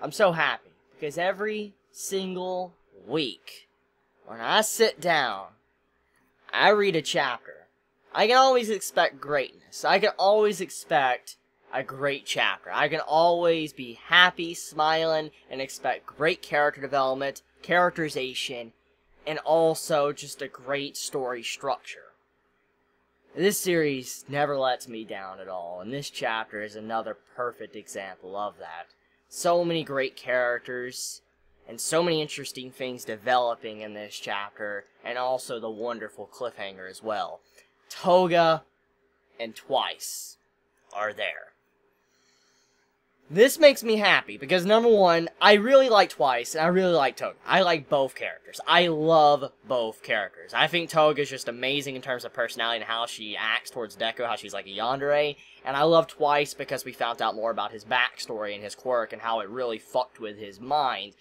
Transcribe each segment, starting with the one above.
I'm so happy, because every single week, when I sit down, I read a chapter, I can always expect greatness. I can always expect a great chapter. I can always be happy, smiling, and expect great character development, characterization, and also just a great story structure. This series never lets me down at all, and this chapter is another perfect example of that. So many great characters, and so many interesting things developing in this chapter, and also the wonderful cliffhanger as well. Toga and Twice are there. This makes me happy, because number one, I really like Twice, and I really like Toga. I like both characters. I love both characters. I think Toga is just amazing in terms of personality and how she acts towards Deku, how she's like a yandere. And I love Twice because we found out more about his backstory and his quirk and how it really fucked with his mind.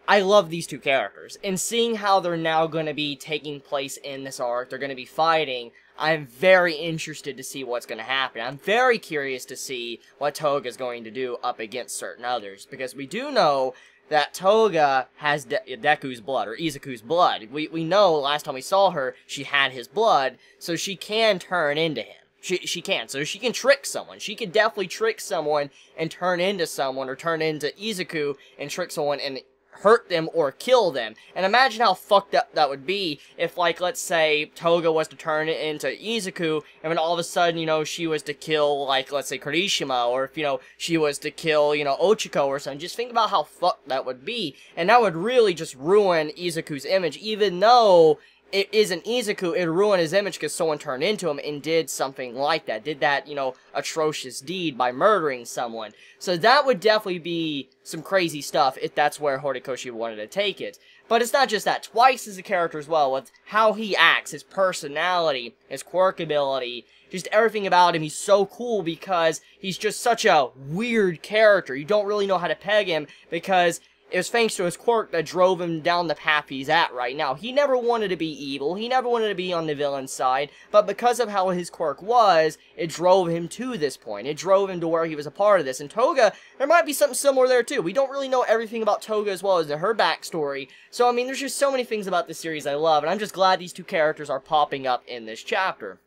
I love these two characters, and seeing how they're now going to be taking place in this arc, they're going to be fighting, I'm very interested to see what's going to happen. I'm very curious to see what Toga is going to do up against certain others, because we do know that Toga has Deku's blood, or Izuku's blood. We know last time we saw her, she had his blood, so she can turn into him. She can, so she can trick someone. She can definitely trick someone and turn into someone, or turn into Izuku and trick someone and hurt them or kill them. And imagine how fucked up that would be if, like, let's say Toga was to turn it into Izuku, and then all of a sudden, you know, she was to kill, like, let's say Kirishima, or if, you know, she was to kill, you know, Ochiko or something. Just think about how fucked that would be. And that would really just ruin Izuku's image, even though it isn't Izuku, it ruined his image because someone turned into him and did something like that. Did that, you know, atrocious deed by murdering someone. So that would definitely be some crazy stuff if that's where Horikoshi wanted to take it. But it's not just that. Twice is a character as well, with how he acts, his personality, his quirk ability, just everything about him. He's so cool because he's just such a weird character. You don't really know how to peg him because it was thanks to his quirk that drove him down the path he's at right now. He never wanted to be evil. He never wanted to be on the villain side. But because of how his quirk was, it drove him to this point. It drove him to where he was a part of this. And Toga, there might be something similar there too. We don't really know everything about Toga as well as her backstory. So, I mean, there's just so many things about this series I love. And I'm just glad these two characters are popping up in this chapter.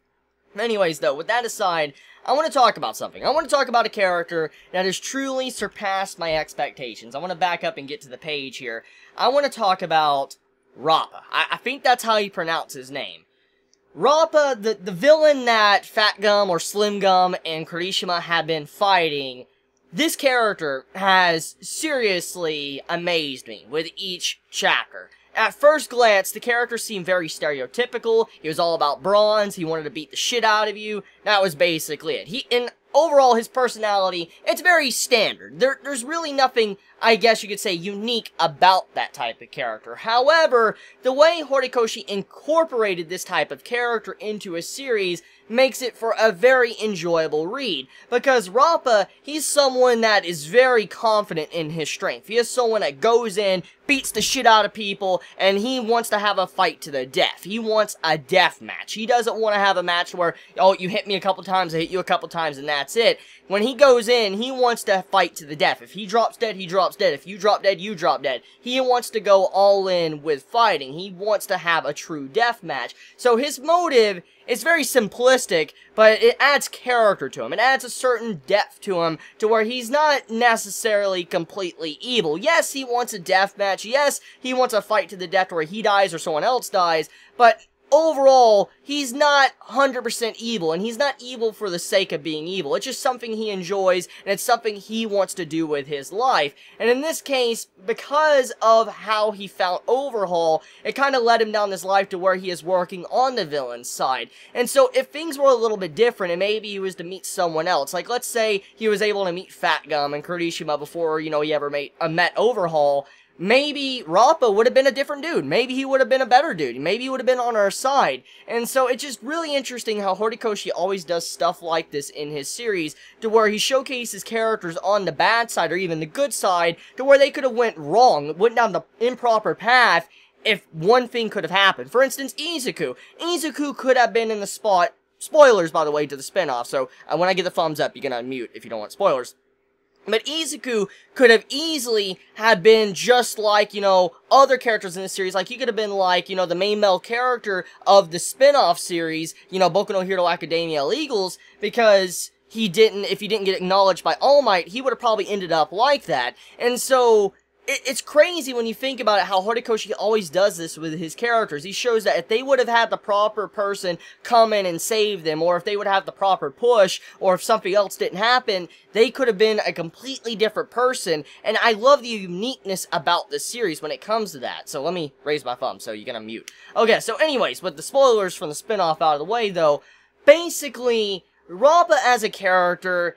Anyways, though, with that aside, I want to talk about something. I want to talk about a character that has truly surpassed my expectations. I want to back up and get to the page here. I want to talk about Rappa. I think that's how you pronounce his name. Rappa, the villain that Fat Gum or Slim Gum and Kirishima have been fighting, this character has seriously amazed me with each chapter. At first glance, the character seemed very stereotypical. He was all about bronze. He wanted to beat the shit out of you. That was basically it. And overall, his personality, it's very standard. There's really nothing, I guess you could say, unique about that type of character. However, the way Horikoshi incorporated this type of character into a series makes it for a very enjoyable read. Because Rappa, he's someone that is very confident in his strength. He is someone that goes in, beats the shit out of people, and he wants to have a fight to the death. He wants a death match. He doesn't want to have a match where, oh, you hit me a couple times, I hit you a couple times, and that's it. When he goes in, he wants to fight to the death. If he drops dead, he drops dead. If you drop dead, you drop dead. He wants to go all in with fighting. He wants to have a true death match. So his motive is very simplistic, but it adds character to him. It adds a certain depth to him to where he's not necessarily completely evil. Yes, he wants a death match. Yes, he wants a fight to the death where he dies or someone else dies, but overall, he's not 100% evil, and he's not evil for the sake of being evil. It's just something he enjoys, and it's something he wants to do with his life. And in this case, because of how he found Overhaul, it kind of led him down this life to where he is working on the villain's side. And so, if things were a little bit different, and maybe he was to meet someone else, like let's say he was able to meet Fat Gum and Kirishima before, you know, he ever met Overhaul, maybe Rappa would have been a different dude. Maybe he would have been a better dude. Maybe he would have been on our side. And so it's just really interesting how Horikoshi always does stuff like this in his series, to where he showcases characters on the bad side or even the good side, to where they could have went wrong, went down the improper path if one thing could have happened. For instance, Izuku. Izuku could have been in the spot. Spoilers, by the way, to the spinoff, so when I get the thumbs up, you can unmute if you don't want spoilers. But Izuku could have easily have been just like, you know, other characters in the series. Like, he could have been like, you know, the main male character of the spin-off series, you know, Boku no Hero Academia Illegals, because if he didn't get acknowledged by All Might, he would have probably ended up like that. And so, it's crazy when you think about it, how Horikoshi always does this with his characters. He shows that if they would have had the proper person come in and save them, or if they would have the proper push, or if something else didn't happen, they could have been a completely different person. And I love the uniqueness about this series when it comes to that. So let me raise my thumb so you're gonna mute. Okay, so anyways, with the spoilers from the spinoff out of the way though, basically, Rappa as a character,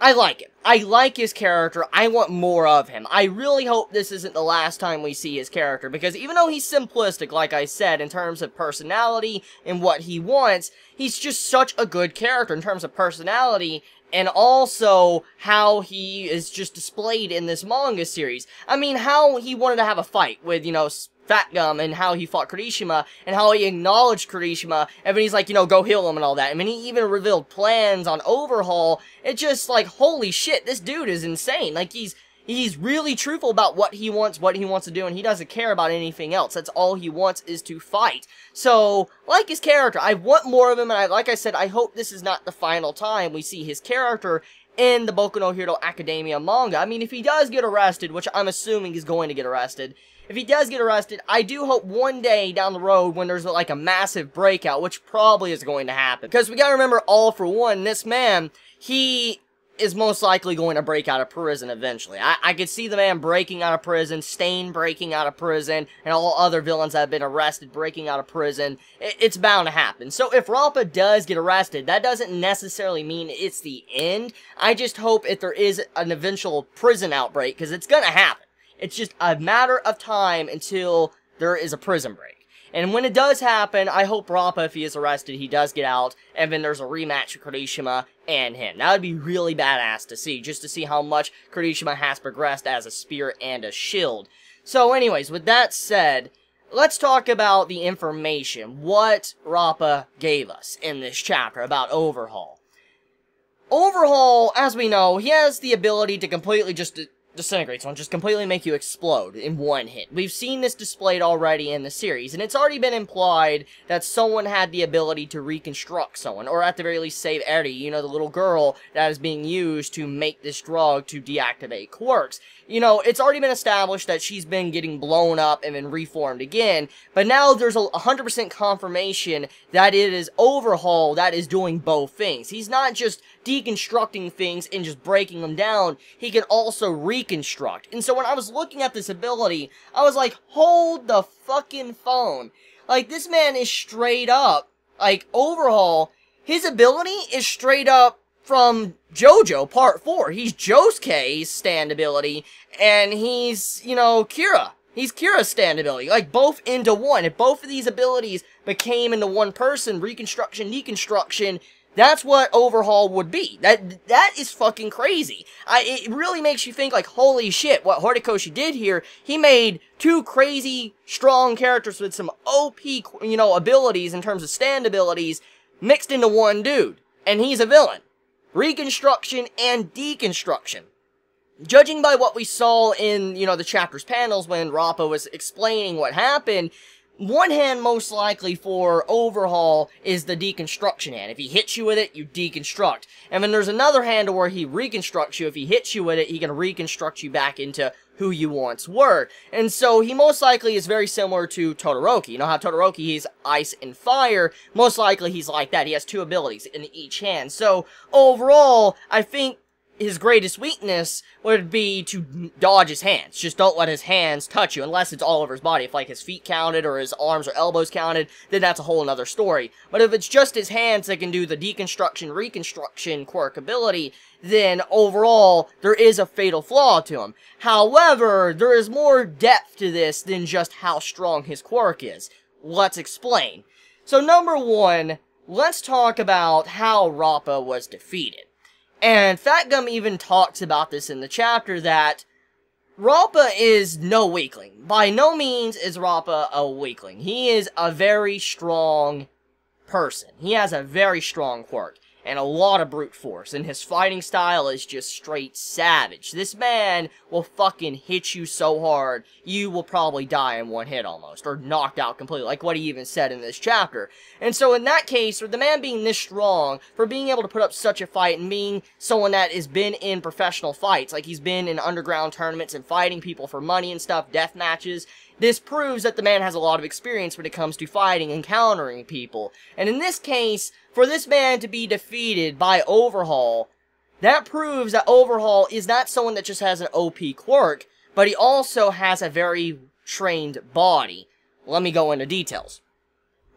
I like him. I like his character. I want more of him. I really hope this isn't the last time we see his character, because even though he's simplistic, like I said, in terms of personality and what he wants, he's just such a good character in terms of personality, and also how he is just displayed in this manga series. I mean, how he wanted to have a fight with, you know, Fat Gum, and how he fought Kirishima, and how he acknowledged Kirishima, and then he's like, you know, go heal him and all that. I mean, he even revealed plans on Overhaul. It's just like, holy shit, this dude is insane. Like, he's really truthful about what he wants to do, and he doesn't care about anything else. That's all he wants is to fight. So, like his character, I want more of him, and like I said, I hope this is not the final time we see his character in the Boku no Hero Academia manga. I mean, if he does get arrested, which I'm assuming he's going to get arrested, if he does get arrested, I do hope one day down the road when there's like a massive breakout, which probably is going to happen. Because we gotta remember, all for one, this man, he is most likely going to break out of prison eventually. I could see the man breaking out of prison, Stain breaking out of prison, and all other villains that have been arrested breaking out of prison. It's bound to happen. So if Rappa does get arrested, that doesn't necessarily mean it's the end. I just hope if there is an eventual prison outbreak, because it's gonna happen. It's just a matter of time until there is a prison break. And when it does happen, I hope Rappa, if he is arrested, he does get out, and then there's a rematch with Kirishima and him. That would be really badass to see, just to see how much Kirishima has progressed as a spirit and a shield. So anyways, with that said, let's talk about the information, what Rappa gave us in this chapter about Overhaul. Overhaul, as we know, he has the ability to completely just disintegrate someone, just completely make you explode in one hit. We've seen this displayed already in the series, and it's already been implied that someone had the ability to reconstruct someone, or at the very least save Eri, you know, the little girl that is being used to make this drug to deactivate quirks. You know, it's already been established that she's been getting blown up and then reformed again, but now there's a 100% confirmation that it is Overhaul that is doing both things. He's not just deconstructing things and just breaking them down, he can also reconstruct. And so when I was looking at this ability, I was like, hold the fucking phone. Like, this man is straight up, like, Overhaul, his ability is straight up from JoJo Part 4. He's Josuke's stand ability, and he's, you know, Kira. He's Kira's stand ability, like, both into one. If both of these abilities became into one person, Reconstruction, Deconstruction, that's what Overhaul would be. That is fucking crazy. It really makes you think, like, holy shit, what Horikoshi did here, he made two crazy, strong characters with some OP, you know, abilities in terms of stand abilities, mixed into one dude. And he's a villain. Reconstruction and Deconstruction. Judging by what we saw in, you know, the chapter's panels when Rappa was explaining what happened, one hand most likely for Overhaul is the Deconstruction hand. If he hits you with it, you deconstruct. And then there's another hand where he reconstructs you. If he hits you with it, he can reconstruct you back into who you once were. And so he most likely is very similar to Todoroki. You know how Todoroki, he's ice and fire? Most likely he's like that. He has two abilities in each hand. So overall, I think his greatest weakness would be to dodge his hands. Just don't let his hands touch you, unless it's all over his body. If, like, his feet counted, or his arms or elbows counted, then that's a whole nother story. But if it's just his hands that can do the Deconstruction, Reconstruction quirk ability, then overall, there is a fatal flaw to him. However, there is more depth to this than just how strong his quirk is. Let's explain. So, number one, let's talk about how Rappa was defeated. And Fat Gum even talks about this in the chapter, that Rappa is no weakling. By no means is Rappa a weakling. He is a very strong person. He has a very strong quirk. and a lot of brute force, and his fighting style is just straight savage. This man will fucking hit you so hard, you will probably die in one hit almost, or knocked out completely, like what he even said in this chapter. And so in that case, for the man being this strong, for being able to put up such a fight, and being someone that has been in professional fights, like he's been in underground tournaments and fighting people for money and stuff, death matches, this proves that the man has a lot of experience when it comes to fighting and countering people. And in this case, for this man to be defeated by Overhaul, that proves that Overhaul is not someone that just has an OP quirk, but he also has a very trained body. Let me go into details.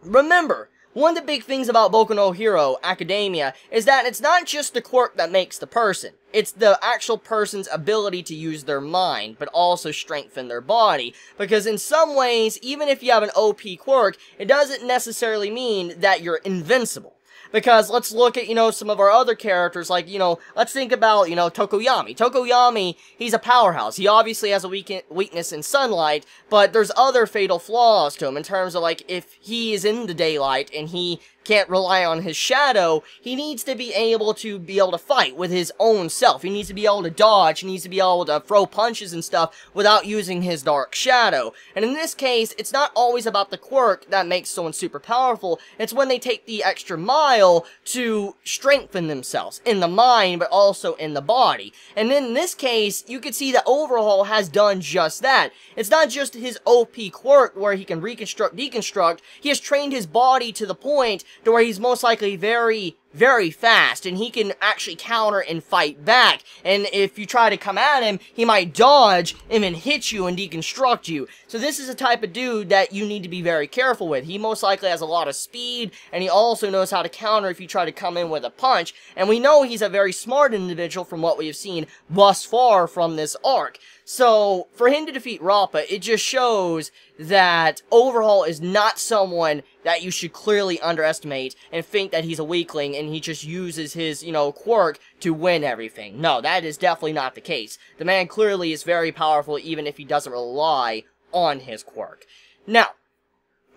Remember, one of the big things about Boku no Hero Academia is that it's not just the quirk that makes the person. It's the actual person's ability to use their mind, but also strengthen their body. Because in some ways, even if you have an OP quirk, it doesn't necessarily mean that you're invincible. Because let's look at, some of our other characters, like, let's think about, Tokoyami. Tokoyami, he's a powerhouse. He obviously has a weakness in sunlight, but there's other fatal flaws to him in terms of, like, if he is in the daylight and he can't rely on his shadow, he needs to be able to fight with his own self. He needs to be able to dodge, he needs to be able to throw punches and stuff without using his dark shadow. And in this case, it's not always about the quirk that makes someone super powerful, it's when they take the extra mile to strengthen themselves, in the mind, but also in the body. And in this case, you can see that Overhaul has done just that. It's not just his OP quirk where he can reconstruct, deconstruct, he has trained his body to the point to where he's most likely very, very fast, and he can actually counter and fight back. And if you try to come at him, he might dodge and then hit you and deconstruct you. So this is a type of dude that you need to be very careful with. He most likely has a lot of speed, and he also knows how to counter if you try to come in with a punch. And we know he's a very smart individual from what we have seen thus far from this arc. So, for him to defeat Rappa, it just shows that Overhaul is not someone that you should clearly underestimate and think that he's a weakling and he just uses his, quirk to win everything. No, that is definitely not the case. The man clearly is very powerful even if he doesn't rely on his quirk. Now,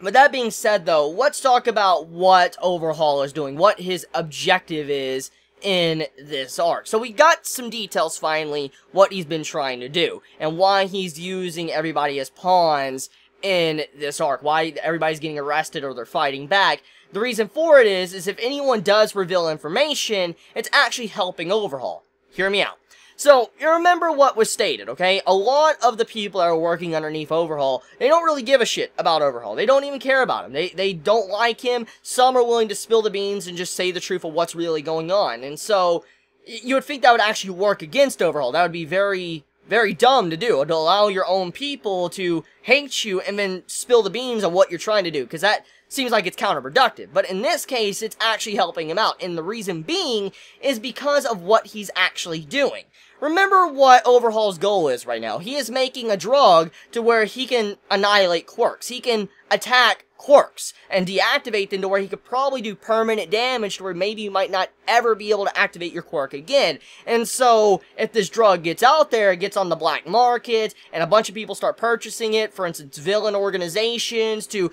with that being said though, let's talk about what Overhaul is doing, what his objective is in this arc. So we got some details finally, what he's been trying to do, and why he's using everybody as pawns in this arc, why everybody's getting arrested or they're fighting back. The reason for it is if anyone does reveal information, it's actually helping Overhaul. Hear me out. So, you remember what was stated, okay? A lot of the people that are working underneath Overhaul, they don't really give a shit about Overhaul. They don't even care about him. They don't like him. Some are willing to spill the beans and just say the truth of what's really going on. And so, you would think that would actually work against Overhaul. That would be very, very dumb to do. To allow your own people to hate you and then spill the beans on what you're trying to do. Because that seems like it's counterproductive. But in this case, it's actually helping him out. And the reason being is because of what he's actually doing. Remember what Overhaul's goal is right now. He is making a drug to where he can annihilate quirks. He can attack quirks and deactivate them to where he could probably do permanent damage to where maybe you might not ever be able to activate your quirk again. And so, if this drug gets out there, it gets on the black market, and a bunch of people start purchasing it, for instance, villain organizations to,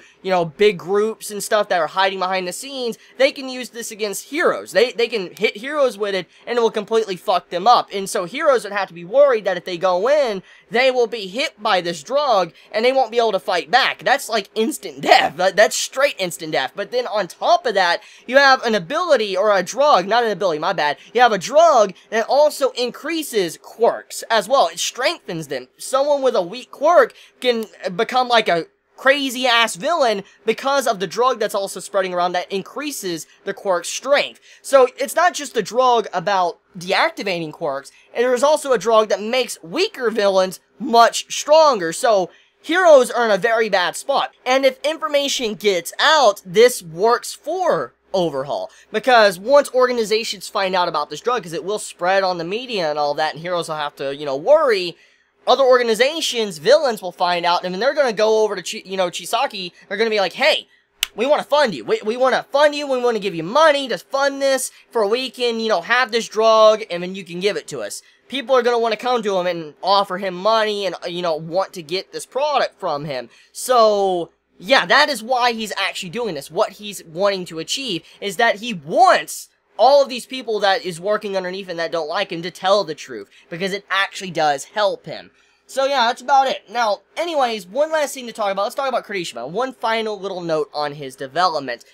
big groups and stuff that are hiding behind the scenes, they can use this against heroes. They can hit heroes with it, and it will completely fuck them up. And so heroes would have to be worried that if they go in, they will be hit by this drug, and they won't be able to fight back. That's like instant death. That's straight instant death. But then on top of that, you have an ability, or a drug, not an ability, my bad. You have a drug that also increases quirks as well. It strengthens them. Someone with a weak quirk can become like a crazy-ass villain because of the drug that's also spreading around that increases the quirk's strength. So it's not just a drug about deactivating quirks, and there's also a drug that makes weaker villains much stronger. So heroes are in a very bad spot. And if information gets out, this works for Overhaul. Because once organizations find out about this drug, because it will spread on the media and all that, and heroes will have to, worry, other organizations, villains will find out, and then they're going to go over to, Chisaki, they're going to be like, hey, we want to fund you. We want to fund you, we want to give you money to fund this, for we can, have this drug, and then you can give it to us. People are going to want to come to him and offer him money and, want to get this product from him. So, yeah, that is why he's actually doing this. What he's wanting to achieve is that he wants all of these people that is working underneath and that don't like him to tell the truth, because it actually does help him. So yeah, that's about it. Now, anyways, one last thing to talk about. Let's talk about Kirishima. One final little note on his development.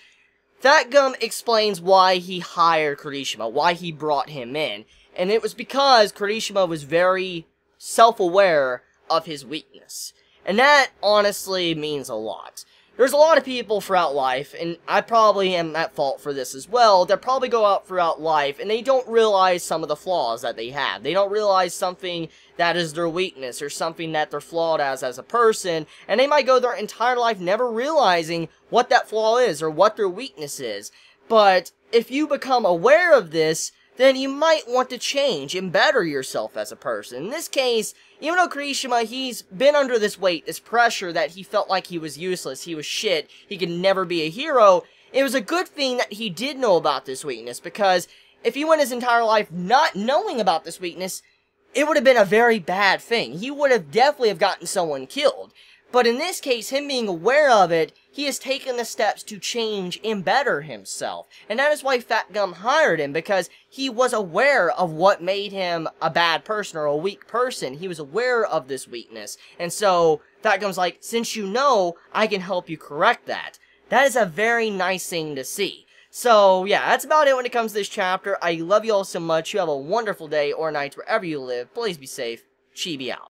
Fat Gum explains why he hired Kirishima, why he brought him in, and it was because Kirishima was very self-aware of his weakness. And that honestly means a lot. There's a lot of people throughout life, and I probably am at fault for this as well, that probably go out throughout life and they don't realize some of the flaws that they have. They don't realize something that is their weakness or something that they're flawed as a person, and they might go their entire life never realizing what that flaw is or what their weakness is. But if you become aware of this, then you might want to change and better yourself as a person. In this case, even though Kirishima, he's been under this weight, this pressure that he felt like he was useless, he was shit, he could never be a hero, it was a good thing that he did know about this weakness, because if he went his entire life not knowing about this weakness, it would have been a very bad thing. He would have definitely have gotten someone killed. But in this case, him being aware of it, he has taken the steps to change and better himself. And that is why Fat Gum hired him, because he was aware of what made him a bad person or a weak person. He was aware of this weakness. And so, Fat Gum's like, since you know, I can help you correct that. That is a very nice thing to see. So, yeah, that's about it when it comes to this chapter. I love you all so much. You have a wonderful day or night wherever you live. Please be safe. Chibi out.